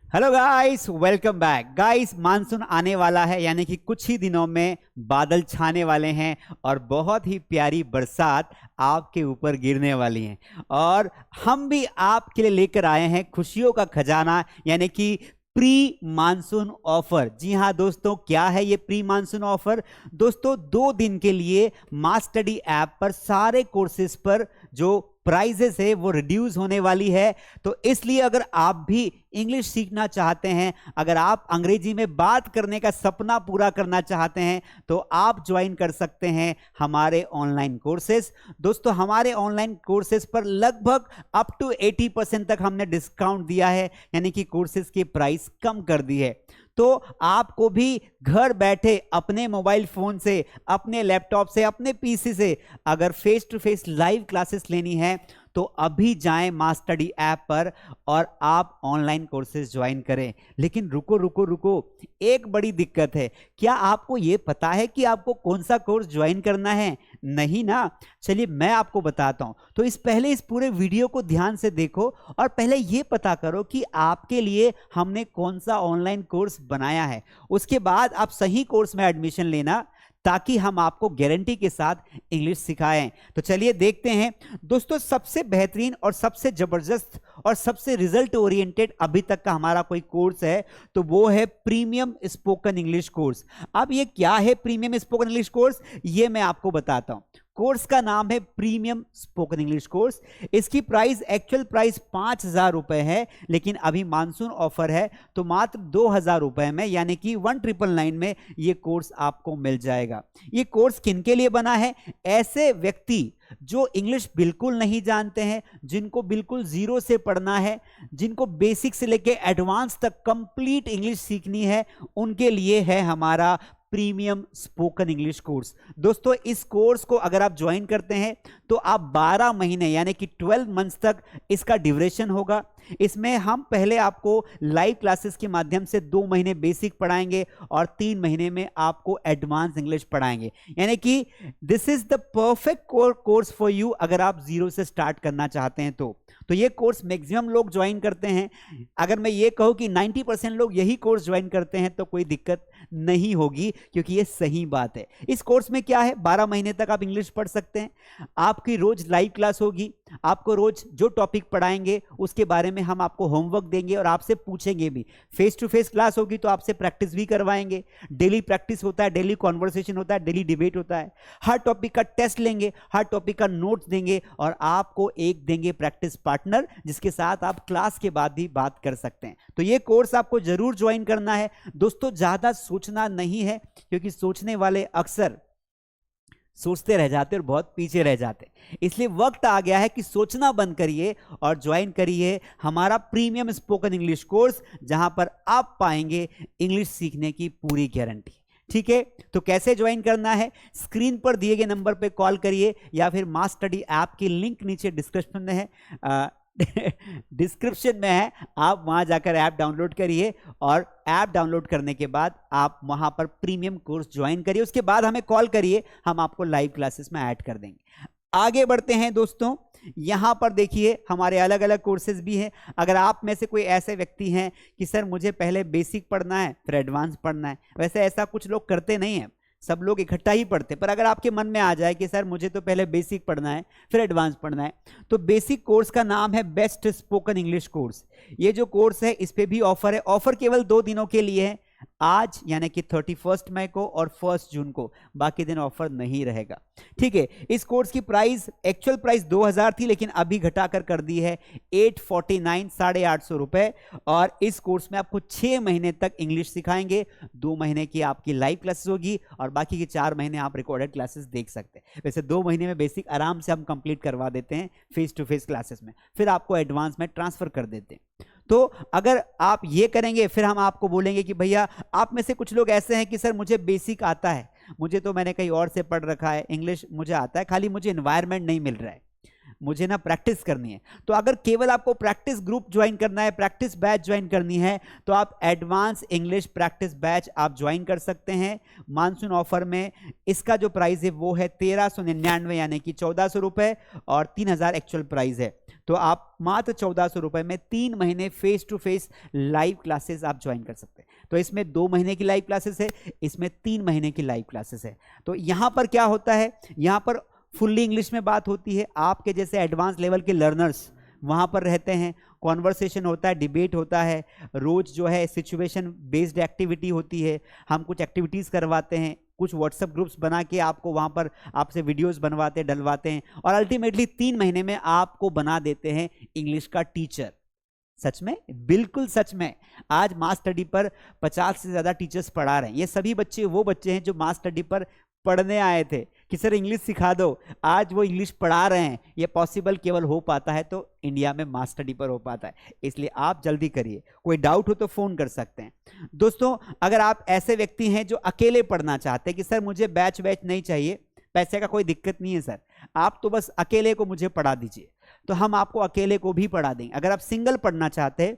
Hello guys, welcome back guys. Monsoon आने वाला है, यानी कि कुछ ही दिनों में बादल छाने वाले हैं और बहुत ही प्यारी बरसात आपके ऊपर गिरने वाली है। और हम भी आपके लिए लेकर आए हैं खुशियों का खजाना, यानी कि प्री मानसून ऑफर। जी हाँ दोस्तों, क्या है ये प्री मानसून ऑफर? दोस्तों, 2 दिन के लिए मास स्टडी ऐप पर सारे कोर्सेज पर जो प्राइजेस है वो रिड्यूस होने वाली है। तो इसलिए अगर आप भी इंग्लिश सीखना चाहते हैं, अगर आप अंग्रेजी में बात करने का सपना पूरा करना चाहते हैं, तो आप ज्वाइन कर सकते हैं हमारे ऑनलाइन कोर्सेज। दोस्तों, हमारे ऑनलाइन कोर्सेज पर लगभग अप टू 80% तक हमने डिस्काउंट दिया है, यानी कि कोर्सेज की प्राइस कम कर दी है। तो आपको भी घर बैठे अपने मोबाइल फोन से, अपने लैपटॉप से, अपने पीसी से अगर face to face live classes लेनी है तो अभी जाएं मास स्टडी ऐप पर और आप ऑनलाइन कोर्सेज ज्वाइन करें। लेकिन रुको रुको रुको, एक बड़ी दिक्कत है। क्या आपको यह पता है कि आपको कौन सा कोर्स ज्वाइन करना है? नहीं ना? चलिए मैं आपको बताता हूं। तो इस पूरे वीडियो को ध्यान से देखो और पहले यह पता करो कि आपके लिए हमने कौन सा ऑनलाइन कोर्स बनाया है। उसके बाद आप सही कोर्स में एडमिशन लेना, ताकि हम आपको गारंटी के साथ इंग्लिश सिखाएं। तो चलिए देखते हैं। दोस्तों, सबसे बेहतरीन और सबसे जबरदस्त और सबसे रिजल्ट ओरिएंटेड अभी तक का हमारा कोई कोर्स है तो वो है प्रीमियम स्पोकन इंग्लिश कोर्स। अब ये क्या है प्रीमियम स्पोकन इंग्लिश कोर्स, ये मैं आपको बताता हूं। कोर्स का नाम है प्रीमियम स्पोकन इंग्लिश कोर्स। इसकी प्राइस, एक्चुअल प्राइस 5,000 रुपए है, लेकिन अभी मानसून ऑफर है तो मात्र 2,000 रुपए में, यानी कि 1999 में ये कोर्स आपको मिल जाएगा। ये कोर्स किनके लिए बना है? ऐसे व्यक्ति जो इंग्लिश बिल्कुल नहीं जानते हैं, जिनको बिल्कुल जीरो से पढ़ना है, जिनको बेसिक से लेके एडवांस तक कंप्लीट इंग्लिश सीखनी है, उनके लिए है हमारा प्रीमियम स्पोकन इंग्लिश कोर्स। दोस्तों, इस कोर्स को अगर आप ज्वाइन करते हैं तो आप 12 महीने यानी कि 12 मंथ्स तक इसका ड्यूरेशन होगा। इसमें हम पहले आपको लाइव क्लासेस के माध्यम से 2 महीने बेसिक पढ़ाएंगे और 3 महीने में आपको एडवांस इंग्लिश पढ़ाएंगे, यानी कि this is the perfect course for you अगर आप जीरो से स्टार्ट करना चाहते हैं तो ये कोर्स मैक्सिमम लोग ज्वाइन करते हैं। अगर मैं ये कहूं कि 90% लोग यही कोर्स ज्वाइन करते हैं तो कोई दिक्कत नहीं होगी, क्योंकि ये सही बात है। इस कोर्स में क्या है, 12 महीने तक आप इंग्लिश पढ़ सकते हैं। आपकी रोज लाइव क्लास होगी, आपको रोज जो टॉपिक पढ़ाएंगे उसके बारे में हम आपको होमवर्क देंगे और आपसे पूछेंगे भी। फेस टू फेस क्लास होगी तो आपसे प्रैक्टिस भी करवाएंगे। डेली प्रैक्टिस होता है, डेली कॉन्वर्सेशन होता है, डेली डिबेट होता है। हर टॉपिक का टेस्ट लेंगे, हर टॉपिक का नोट्स देंगे और आपको एक देंगे प्रैक्टिस पार्टनर, जिसके साथ आप क्लास के बाद भी बात कर सकते हैं। तो ये कोर्स आपको जरूर ज्वाइन करना है। दोस्तों, ज्यादा सोचना नहीं है, क्योंकि सोचने वाले अक्सर सोचते रह जाते और बहुत पीछे रह जाते। इसलिए वक्त आ गया है कि सोचना बंद करिए और ज्वाइन करिए हमारा प्रीमियम स्पोकन इंग्लिश कोर्स, जहां पर आप पाएंगे इंग्लिश सीखने की पूरी गारंटी। ठीक है, तो कैसे ज्वाइन करना है? स्क्रीन पर दिए गए नंबर पे कॉल करिए या फिर मास स्टडी ऐप की लिंक नीचे डिस्क्रिप्शन में है, डिस्क्रिप्शन में है। आप वहां जाकर ऐप डाउनलोड करिए और ऐप डाउनलोड करने के बाद आप वहां पर प्रीमियम कोर्स ज्वाइन करिए। उसके बाद हमें कॉल करिए, हम आपको लाइव क्लासेस में ऐड कर देंगे। आगे बढ़ते हैं दोस्तों, यहां पर देखिए हमारे अलग अलग कोर्सेज भी हैं। अगर आप में से कोई ऐसे व्यक्ति हैं कि सर मुझे पहले बेसिक पढ़ना है फिर एडवांस पढ़ना है, वैसे ऐसा कुछ लोग करते नहीं हैं, सब लोग इकट्ठा ही पढ़ते। पर अगर आपके मन में आ जाए कि सर मुझे तो पहले बेसिक पढ़ना है फिर एडवांस पढ़ना है, तो बेसिक कोर्स का नाम है बेस्ट स्पोकन इंग्लिश कोर्स। ये जो कोर्स है इस पे भी ऑफर है। ऑफर केवल 2 दिनों के लिए है, आज यानी कि 31 मई को और 1 जून को, बाकी दिन ऑफर नहीं रहेगा। ठीक है, इस कोर्स की प्राइस, एक्चुअल प्राइस 2,000 थी, लेकिन अभी घटाकर कर दी है 849, 850 रुपए। और इस कोर्स में आपको 6 महीने तक इंग्लिश सिखाएंगे। 2 महीने की आपकी लाइव क्लासेस होगी और बाकी के 4 महीने आप रिकॉर्डेड क्लासेस देख सकते हैं। वैसे 2 महीने में बेसिक आराम से हम कंप्लीट करवा देते हैं फेस टू फेस क्लासेस में, फिर आपको एडवांस में ट्रांसफर कर देते हैं। तो अगर आप ये करेंगे फिर हम आपको बोलेंगे कि भैया, आप में से कुछ लोग ऐसे हैं कि सर मुझे बेसिक आता है, मुझे तो मैंने कहीं और से पढ़ रखा है, इंग्लिश मुझे आता है, खाली मुझे एनवायरनमेंट नहीं मिल रहा है। मुझे ना प्रैक्टिस करनी है। तो अगर केवल आपको प्रैक्टिस ग्रुप ज्वाइन करना है, प्रैक्टिस बैच ज्वाइन करनी है, तो आप एडवांस इंग्लिश प्रैक्टिस बैच आप ज्वाइन कर सकते हैं मानसून ऑफर में। इसका जो प्राइस है वो है 1399 यानी कि 1400 रुपए, और 3000 एक्चुअल प्राइस है। तो आप मात्र 1400 रुपए में 3 महीने face to face live classes आप ज्वाइन कर सकते हैं। तो इसमें 2 महीने की लाइव क्लासेस है, इसमें 3 महीने की लाइव क्लासेस है। तो यहां पर क्या होता है, यहां पर फुल्ली इंग्लिश में बात होती है। आपके जैसे एडवांस लेवल के लर्नर्स वहां पर रहते हैं, कॉन्वर्सेशन होता है, डिबेट होता है, रोज जो है सिचुएशन बेस्ड एक्टिविटी होती है, हम कुछ एक्टिविटीज करवाते हैं, कुछ व्हाट्सएप ग्रुप्स बना के आपको वहां पर आपसे वीडियोस बनवाते डलवाते हैं, और अल्टीमेटली 3 महीने में आपको बना देते हैं इंग्लिश का टीचर। सच में, बिल्कुल सच में। आज मास स्टडी पर 50 से ज्यादा टीचर्स पढ़ा रहे हैं। ये सभी बच्चे वो बच्चे हैं जो मास स्टडी पर पढ़ने आए थे कि सर इंग्लिश सिखा दो, आज वो इंग्लिश पढ़ा रहे हैं। ये पॉसिबल केवल हो पाता है तो इंडिया में मास स्टडी पर हो पाता है, इसलिए आप जल्दी करिए। कोई डाउट हो तो फोन कर सकते हैं। दोस्तों, अगर आप ऐसे व्यक्ति हैं जो अकेले पढ़ना चाहते हैं कि सर मुझे बैच नहीं चाहिए, पैसे का कोई दिक्कत नहीं है सर, आप तो बस अकेले को मुझे पढ़ा दीजिए, तो हम आपको अकेले को भी पढ़ा देंगे। अगर आप सिंगल पढ़ना चाहते हैं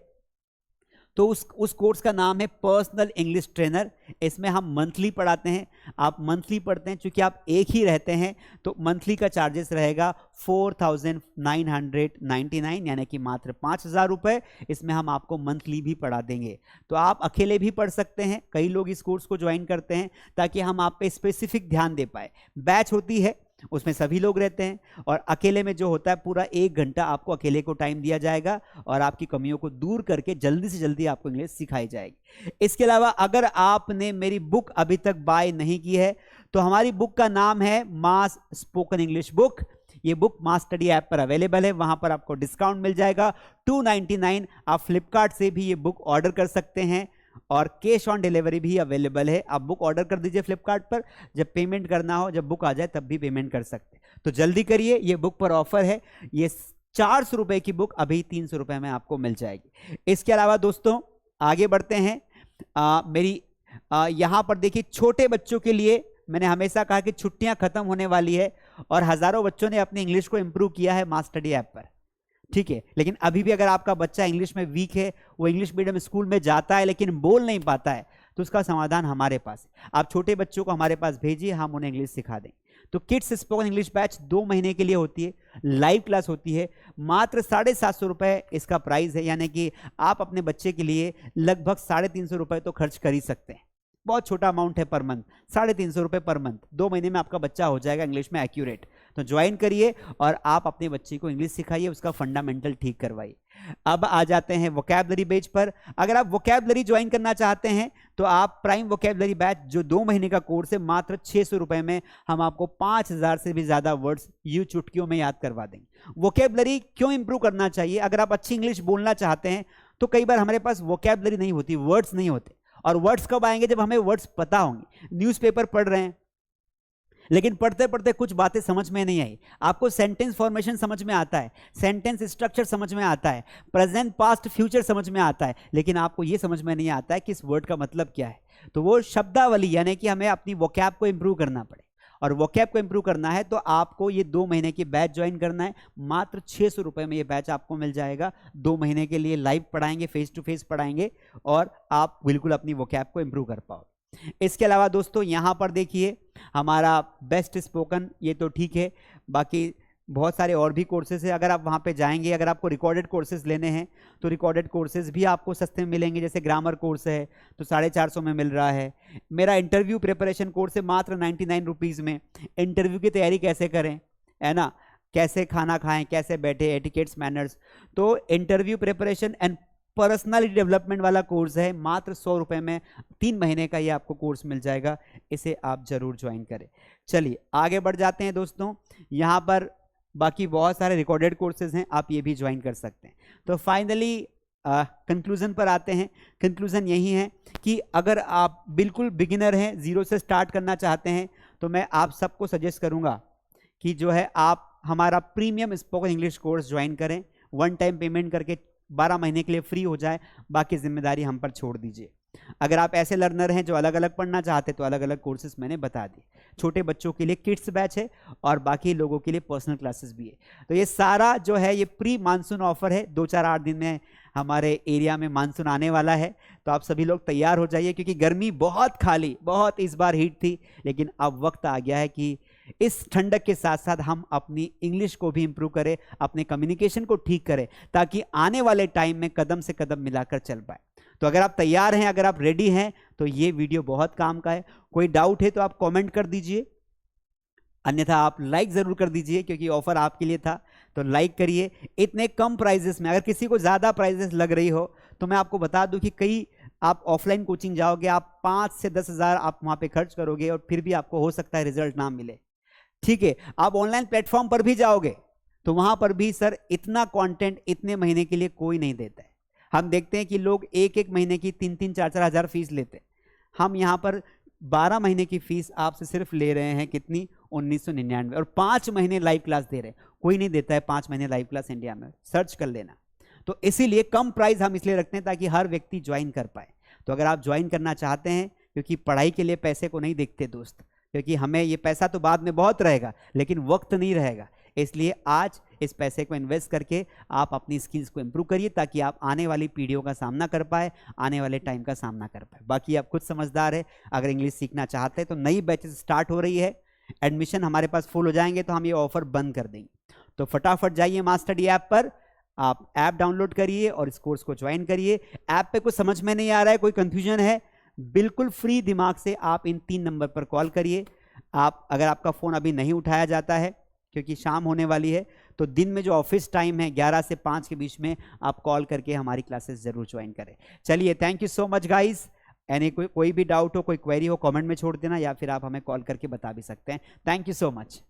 तो उस कोर्स का नाम है पर्सनल इंग्लिश ट्रेनर। इसमें हम मंथली पढ़ाते हैं, आप मंथली पढ़ते हैं, क्योंकि आप एक ही रहते हैं तो मंथली का चार्जेस रहेगा 4999 यानी कि मात्र 5000 रुपए। इसमें हम आपको मंथली भी पढ़ा देंगे। तो आप अकेले भी पढ़ सकते हैं, कई लोग इस कोर्स को ज्वाइन करते हैं ताकि हम आप पे स्पेसिफिक ध्यान दे पाए। बैच होती है उसमें सभी लोग रहते हैं, और अकेले में जो होता है पूरा 1 घंटा आपको अकेले को टाइम दिया जाएगा और आपकी कमियों को दूर करके जल्दी से जल्दी आपको इंग्लिश सिखाई जाएगी। इसके अलावा अगर आपने मेरी बुक अभी तक बाय नहीं की है तो हमारी बुक का नाम है मास स्पोकन इंग्लिश बुक। ये बुक मास स्टडी ऐप पर अवेलेबल है, वहां पर आपको डिस्काउंट मिल जाएगा 299। आप फ्लिपकार्ट से भी ये बुक ऑर्डर कर सकते हैं और कैश ऑन डिलीवरी भी अवेलेबल है। आप बुक ऑर्डर कर दीजिए फ्लिपकार्ट पर, जब पेमेंट करना हो, जब बुक आ जाए तब भी पेमेंट कर सकते हैं। तो जल्दी करिए, ये बुक पर ऑफर है। ये 400 रुपए की बुक अभी 300 रुपए में आपको मिल जाएगी। इसके अलावा दोस्तों आगे बढ़ते हैं। यहां पर देखिए, छोटे बच्चों के लिए मैंने हमेशा कहा कि छुट्टियां खत्म होने वाली है और हजारों बच्चों ने अपनी इंग्लिश को इंप्रूव किया है मास स्टडी ऐप पर, ठीक है। लेकिन अभी भी अगर आपका बच्चा इंग्लिश में वीक है, वो इंग्लिश मीडियम स्कूल में जाता है लेकिन बोल नहीं पाता है, तो उसका समाधान हमारे पास है। आप छोटे बच्चों को हमारे पास भेजिए, हम उन्हें इंग्लिश सिखा दें। तो किड्स स्पोकन इंग्लिश बैच 2 महीने के लिए होती है, लाइव क्लास होती है, मात्र 750 रुपए इसका प्राइस है। यानी कि आप अपने बच्चे के लिए लगभग 350 रुपए तो खर्च कर ही सकते हैं। बहुत छोटा अमाउंट है पर मंथ, 350 रुपए पर मंथ। 2 महीने में आपका बच्चा हो जाएगा इंग्लिश में एक्यूरेट। तो ज्वाइन करिए और आप अपने बच्चे को इंग्लिश सिखाइए, उसका फंडामेंटल ठीक करवाइए। अब आ जाते हैं वोकैबुलरी बैच पर। अगर आप वोकैबुलरी ज्वाइन करना चाहते हैं तो आप प्राइम वोकैबुलरी बैच जो 2 महीने का कोर्स है, मात्र 600 रुपए में हम आपको 5000 से भी ज्यादा वर्ड्स यूं चुटकियों में याद करवा देंगे। वोकैबुलरी क्यों इंप्रूव करना चाहिए? अगर आप अच्छी इंग्लिश बोलना चाहते हैं तो कई बार हमारे पास वोकैबुलरी नहीं होती, वर्ड्स नहीं होते। और वर्ड्स कब आएंगे? जब हमें वर्ड्स पता होंगे। न्यूज़पेपर पढ़ रहे हैं लेकिन पढ़ते पढ़ते कुछ बातें समझ में नहीं आई, आपको सेंटेंस फॉर्मेशन समझ में आता है, सेंटेंस स्ट्रक्चर समझ में आता है, प्रेजेंट पास्ट फ्यूचर समझ में आता है, लेकिन आपको यह समझ में नहीं आता है कि इस वर्ड का मतलब क्या है। तो वो शब्दावली, यानी कि हमें अपनी वोकैब को इंप्रूव करना पड़े, और वोकैब को इंप्रूव करना है तो आपको ये 2 महीने की बैच ज्वाइन करना है। मात्र 600 रुपए में ये बैच आपको मिल जाएगा। 2 महीने के लिए लाइव पढ़ाएंगे, फेस टू फेस पढ़ाएंगे, और आप बिल्कुल अपनी वोकैब को इंप्रूव कर पाओ। इसके अलावा दोस्तों यहां पर देखिए, हमारा बेस्ट स्पोकन ये तो ठीक है, बाकी बहुत सारे और भी कोर्सेज है। अगर आप वहाँ पे जाएंगे, अगर आपको रिकॉर्डेड कोर्सेज लेने हैं तो रिकॉर्डेड कोर्सेज भी आपको सस्ते में मिलेंगे। जैसे ग्रामर कोर्स है तो 450 में मिल रहा है। मेरा इंटरव्यू प्रिपरेशन कोर्स है मात्र 99 रुपीज़ में। इंटरव्यू की तैयारी कैसे करें, है ना, कैसे खाना खाएं, कैसे बैठे, एटिकेट्स, मैनर्स। तो interview preparation and personality development वाला कोर्स है, मात्र 100 रुपये में 3 महीने का ये आपको कोर्स मिल जाएगा। इसे आप जरूर ज्वाइन करें। चलिए आगे बढ़ जाते हैं दोस्तों। यहाँ पर बाकी बहुत सारे रिकॉर्डेड कोर्सेज हैं, आप ये भी ज्वाइन कर सकते हैं। तो फाइनली कंक्लूजन पर आते हैं। कंक्लूजन यही है कि अगर आप बिल्कुल बिगिनर हैं, जीरो से स्टार्ट करना चाहते हैं, तो मैं आप सबको सजेस्ट करूंगा कि जो है आप हमारा premium spoken English course join करें। 1 टाइम पेमेंट करके 12 महीने के लिए फ्री हो जाए, बाकी जिम्मेदारी हम पर छोड़ दीजिए। अगर आप ऐसे लर्नर हैं जो अलग अलग पढ़ना चाहते हैं तो अलग अलग कोर्सेज मैंने बता दिए। छोटे बच्चों के लिए किड्स बैच है और बाकी लोगों के लिए पर्सनल क्लासेस भी है। तो ये सारा जो है ये प्री मानसून ऑफर है। 2-4-8 दिन में हमारे एरिया में मानसून आने वाला है, तो आप सभी लोग तैयार हो जाइए, क्योंकि गर्मी बहुत खाली, बहुत इस बार हीट थी, लेकिन अब वक्त आ गया है कि इस ठंडक के साथ साथ हम अपनी इंग्लिश को भी इंप्रूव करें, अपने कम्युनिकेशन को ठीक करें, ताकि आने वाले टाइम में कदम से कदम मिलाकर चल पाए। तो अगर आप तैयार हैं, अगर आप रेडी हैं, तो ये वीडियो बहुत काम का है। कोई डाउट है तो आप कमेंट कर दीजिए, अन्यथा आप लाइक जरूर कर दीजिए, क्योंकि ऑफर आपके लिए था। तो लाइक करिए। इतने कम प्राइजेस में, अगर किसी को ज्यादा प्राइजेस लग रही हो तो मैं आपको बता दूं कि कई आप ऑफलाइन कोचिंग जाओगे, आप 5 से 10 हज़ार आप वहां पे खर्च करोगे और फिर भी आपको हो सकता है रिजल्ट ना मिले। ठीक है, आप ऑनलाइन प्लेटफॉर्म पर भी जाओगे तो वहां पर भी सर इतना कंटेंट इतने महीने के लिए कोई नहीं देता है। हम देखते हैं कि लोग एक एक महीने की 3-3, 4-4 हज़ार फीस लेते हैं। हम यहाँ पर 12 महीने की फीस आपसे सिर्फ ले रहे हैं कितनी, 1999, और 5 महीने लाइव क्लास दे रहे हैं। कोई नहीं देता है 5 महीने लाइव क्लास इंडिया में, सर्च कर लेना। तो इसीलिए कम प्राइस हम इसलिए रखते हैं ताकि हर व्यक्ति ज्वाइन कर पाए। तो अगर आप ज्वाइन करना चाहते हैं, क्योंकि पढ़ाई के लिए पैसे को नहीं देखते दोस्त, क्योंकि हमें ये पैसा तो बाद में बहुत रहेगा लेकिन वक्त नहीं रहेगा, इसलिए आज इस पैसे को इन्वेस्ट करके आप अपनी स्किल्स को इंप्रूव करिए, ताकि आप आने वाली पीढ़ियों का सामना कर पाए, आने वाले टाइम का सामना कर पाए। बाकी आप खुद समझदार है, अगर इंग्लिश सीखना चाहते हैं तो नई बैचेस स्टार्ट हो रही है, एडमिशन हमारे पास फुल हो जाएंगे तो हम ये ऑफर बंद कर देंगे। तो फटाफट जाइए मास्टरडी ऐप पर, आप ऐप डाउनलोड करिए और इस कोर्स को ज्वाइन करिए। ऐप पे कुछ समझ में नहीं आ रहा है, कोई कंफ्यूजन है, बिल्कुल फ्री दिमाग से आप इन 3 नंबर पर कॉल करिए। आप अगर आपका फोन अभी नहीं उठाया जाता है क्योंकि शाम होने वाली है, तो दिन में जो ऑफिस टाइम है 11 से 5 के बीच में आप कॉल करके हमारी क्लासेस जरूर ज्वाइन करें। चलिए, thank you so much guys. Any कोई भी डाउट हो, कोई क्वेरी हो, कमेंट में छोड़ देना, या फिर आप हमें कॉल करके बता भी सकते हैं। Thank you so much.